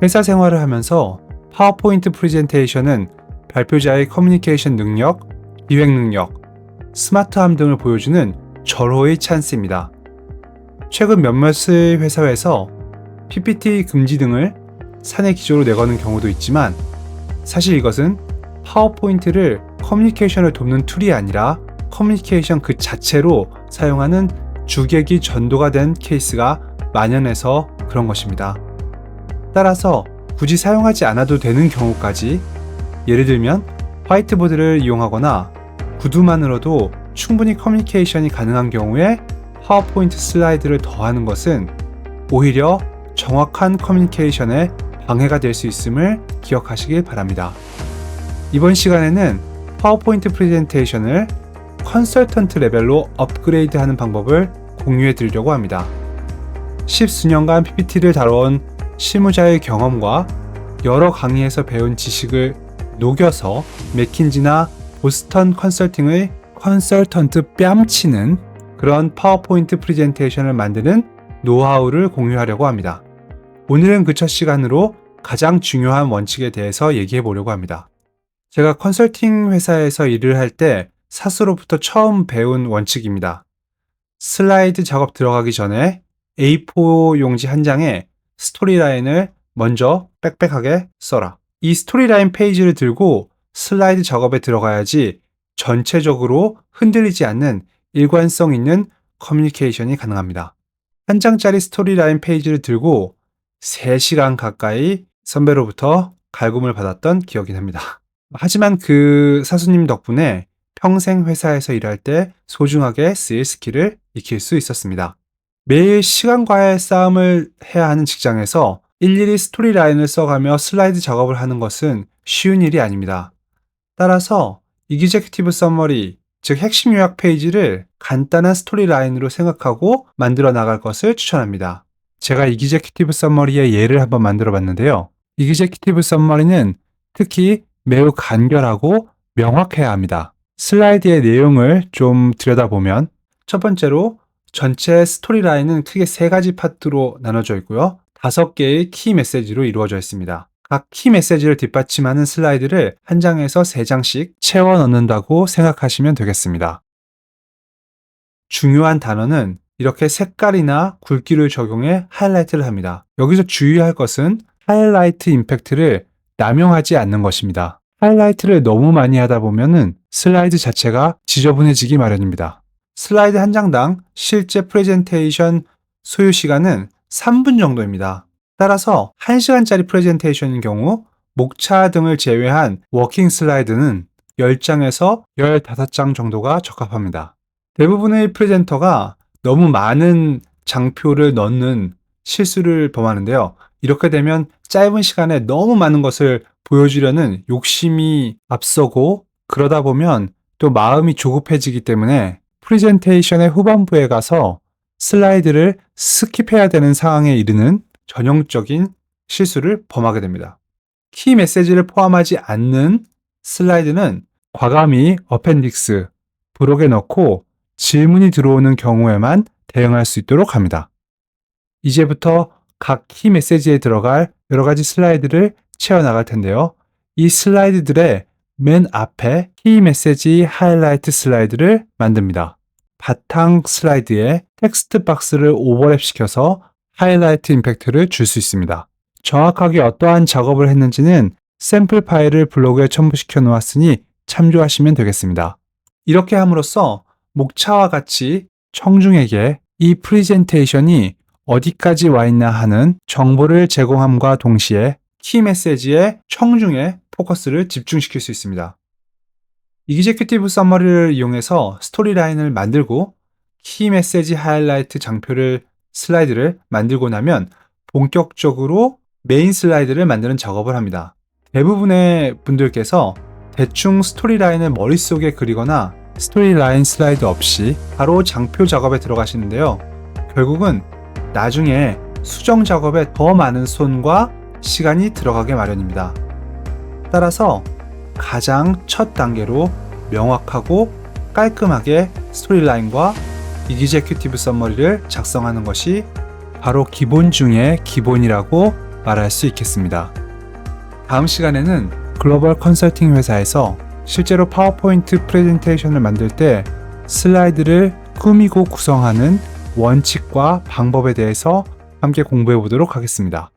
회사 생활을 하면서 파워포인트 프레젠테이션은 발표자의 커뮤니케이션 능력, 기획 능력, 스마트함 등을 보여주는 절호의 찬스입니다. 최근 몇몇의 회사에서 PPT 금지 등을 사내 기조로 내거는 경우도 있지만 사실 이것은 파워포인트를 커뮤니케이션을 돕는 툴이 아니라 커뮤니케이션 그 자체로 사용하는 주객이 전도가 된 케이스가 만연해서 그런 것입니다. 따라서 굳이 사용하지 않아도 되는 경우까지, 예를 들면 화이트보드를 이용하거나 구두만으로도 충분히 커뮤니케이션이 가능한 경우에 파워포인트 슬라이드를 더하는 것은 오히려 정확한 커뮤니케이션에 방해가 될 수 있음을 기억하시길 바랍니다. 이번 시간에는 파워포인트 프레젠테이션을 컨설턴트 레벨로 업그레이드하는 방법을 공유해 드리려고 합니다. 10수년간 PPT를 다뤄온 실무자의 경험과 여러 강의에서 배운 지식을 녹여서 맥킨지나 보스턴 컨설팅의 컨설턴트 뺨치는 그런 파워포인트 프레젠테이션을 만드는 노하우를 공유하려고 합니다. 오늘은 그 첫 시간으로 가장 중요한 원칙에 대해서 얘기해 보려고 합니다. 제가 컨설팅 회사에서 일을 할 때 사수로부터 처음 배운 원칙입니다. 슬라이드 작업 들어가기 전에 A4 용지 한 장에 스토리라인을 먼저 빽빽하게 써라. 이 스토리라인 페이지를 들고 슬라이드 작업에 들어가야지 전체적으로 흔들리지 않는 일관성 있는 커뮤니케이션이 가능합니다. 한 장짜리 스토리라인 페이지를 들고 3시간 가까이 선배로부터 갈굼을 받았던 기억이 납니다. 하지만 그 사수님 덕분에 평생 회사에서 일할 때 소중하게 쓰일 스킬을 익힐 수 있었습니다. 매일 시간과의 싸움을 해야 하는 직장에서 일일이 스토리라인을 써가며 슬라이드 작업을 하는 것은 쉬운 일이 아닙니다. 따라서 이그제큐티브 서머리, 즉 핵심 요약 페이지를 간단한 스토리라인으로 생각하고 만들어 나갈 것을 추천합니다. 제가 이그제큐티브 서머리의 예를 한번 만들어 봤는데요. 이그제큐티브 서머리는 특히 매우 간결하고 명확해야 합니다. 슬라이드의 내용을 좀 들여다보면 첫 번째로 전체 스토리라인은 크게 3가지 파트로 나눠져 있고요. 5개의 키 메시지로 이루어져 있습니다. 각 키 메시지를 뒷받침하는 슬라이드를 한 장에서 3장씩 채워 넣는다고 생각하시면 되겠습니다. 중요한 단어는 이렇게 색깔이나 굵기를 적용해 하이라이트를 합니다. 여기서 주의할 것은 하이라이트 임팩트를 남용하지 않는 것입니다. 하이라이트를 너무 많이 하다 보면은 슬라이드 자체가 지저분해지기 마련입니다. 슬라이드 한 장당 실제 프레젠테이션 소요 시간은 3분 정도입니다. 따라서 1시간짜리 프레젠테이션인 경우 목차 등을 제외한 워킹 슬라이드는 10장에서 15장 정도가 적합합니다. 대부분의 프레젠터가 너무 많은 장표를 넣는 실수를 범하는데요. 이렇게 되면 짧은 시간에 너무 많은 것을 보여주려는 욕심이 앞서고 그러다 보면 또 마음이 조급해지기 때문에 프레젠테이션의 후반부에 가서 슬라이드를 스킵해야 되는 상황에 이르는 전형적인 실수를 범하게 됩니다. 키 메시지를 포함하지 않는 슬라이드는 과감히 어펜딕스, 브록에 넣고 질문이 들어오는 경우에만 대응할 수 있도록 합니다. 이제부터 각 키 메시지에 들어갈 여러 가지 슬라이드를 채워나갈 텐데요. 이 슬라이드들의 맨 앞에 키 메시지 하이라이트 슬라이드를 만듭니다. 바탕 슬라이드에 텍스트 박스를 오버랩 시켜서 하이라이트 임팩트를 줄 수 있습니다. 정확하게 어떠한 작업을 했는지는 샘플 파일을 블로그에 첨부시켜 놓았으니 참조하시면 되겠습니다. 이렇게 함으로써 목차와 같이 청중에게 이 프레젠테이션이 어디까지 와 있나 하는 정보를 제공함과 동시에 키 메시지에 청중의 포커스를 집중시킬 수 있습니다. 이그제큐티브 서머리를 이용해서 스토리라인을 만들고 키 메시지 하이라이트 장표를 슬라이드를 만들고 나면 본격적으로 메인 슬라이드를 만드는 작업을 합니다. 대부분의 분들께서 대충 스토리라인을 머릿속에 그리거나 스토리라인 슬라이드 없이 바로 장표 작업에 들어가시는데요. 결국은 나중에 수정 작업에 더 많은 손과 시간이 들어가게 마련입니다. 따라서 가장 첫 단계로 명확하고 깔끔하게 스토리라인과 이그제큐티브 서머리를 작성하는 것이 바로 기본 중에 기본이라고 말할 수 있겠습니다. 다음 시간에는 글로벌 컨설팅 회사에서 실제로 파워포인트 프레젠테이션을 만들 때 슬라이드를 꾸미고 구성하는 원칙과 방법에 대해서 함께 공부해 보도록 하겠습니다.